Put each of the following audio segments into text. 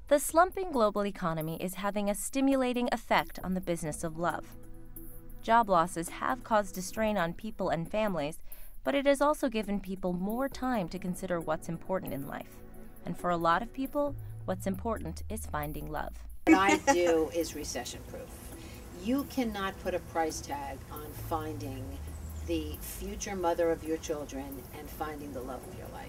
The slumping global economy is having a stimulating effect on the business of love. Job losses have caused a strain on people and families, but it has also given people more time to consider what's important in life. And for a lot of people, what's important is finding love. What I do is recession-proof. You cannot put a price tag on finding the future mother of your children and finding the love of your life.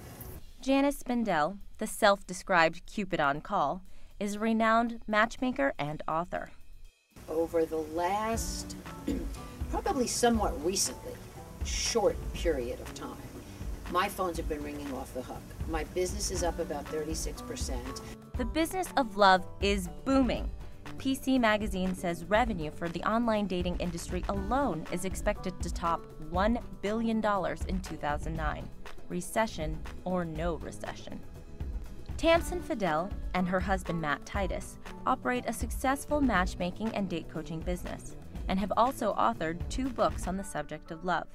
Janice Spindell, the self-described Cupid on Call, is a renowned matchmaker and author. Over the last, probably somewhat recently, short period of time, my phones have been ringing off the hook. My business is up about 36%. The business of love is booming. PC Magazine says revenue for the online dating industry alone is expected to top $1 billion in 2009, recession or no recession. Tamsin Fidel and her husband Matt Titus operate a successful matchmaking and date coaching business and have also authored 2 books on the subject of love.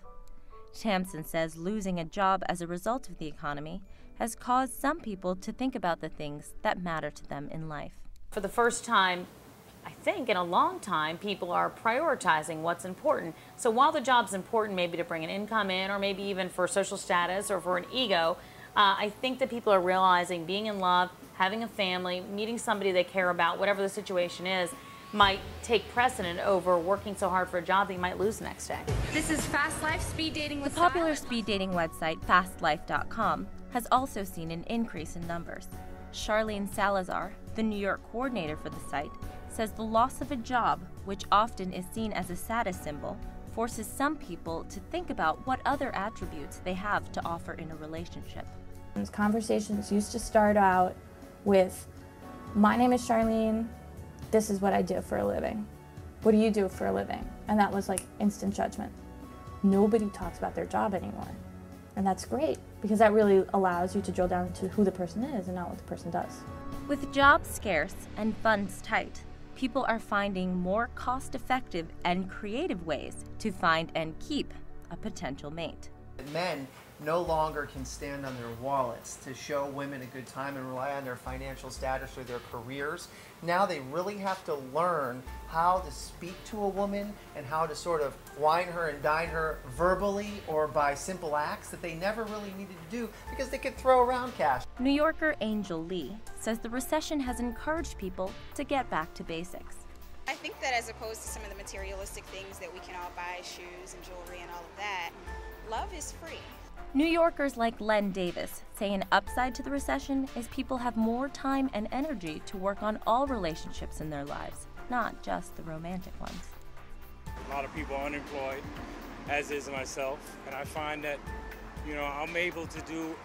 Tamsin says losing a job as a result of the economy has caused some people to think about the things that matter to them in life. For the first time, I think in a long time, people are prioritizing what's important. So while the job's important maybe to bring an income in, or maybe even for social status or for an ego, I think that people are realizing being in love, having a family, meeting somebody they care about, whatever the situation is, might take precedent over working so hard for a job that you might lose the next day. This is Fast Life Speed Dating with The popular speed dating website FastLife.com has also seen an increase in numbers. Charlene Salazar, the New York coordinator for the site, says the loss of a job, which often is seen as a status symbol, forces some people to think about what other attributes they have to offer in a relationship. Conversations used to start out with, my name is Charlene, this is what I do for a living. What do you do for a living? And that was like instant judgment. Nobody talks about their job anymore. And that's great, because that really allows you to drill down to who the person is and not what the person does. With jobs scarce and funds tight, people are finding more cost-effective and creative ways to find and keep a potential mate. Men no longer can stand on their wallets to show women a good time and rely on their financial status or their careers. Now they really have to learn how to speak to a woman and how to sort of wine her and dine her verbally or by simple acts that they never really needed to do because they could throw around cash. New Yorker Angel Lee says the recession has encouraged people to get back to basics. I think that as opposed to some of the materialistic things that we can all buy, shoes and jewelry and all of that, love is free. New Yorkers like Len Davis say an upside to the recession is people have more time and energy to work on all relationships in their lives, not just the romantic ones. A lot of people are unemployed, as is myself, and I find that, you know, I'm able to do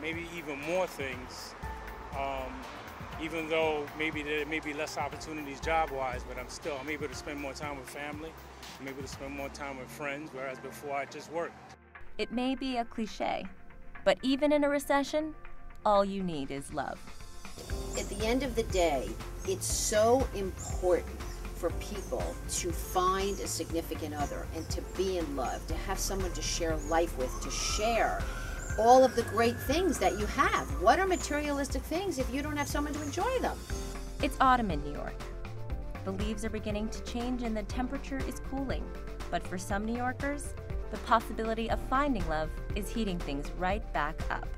maybe even more things, even though maybe there may be less opportunities job-wise, but I'm able to spend more time with family, I'm able to spend more time with friends, whereas before I just worked. It may be a cliche, but even in a recession, all you need is love. At the end of the day, it's so important for people to find a significant other and to be in love, to have someone to share life with, to share all of the great things that you have. What are materialistic things if you don't have someone to enjoy them? It's autumn in New York. The leaves are beginning to change and the temperature is cooling. But for some New Yorkers, the possibility of finding love is heating things right back up.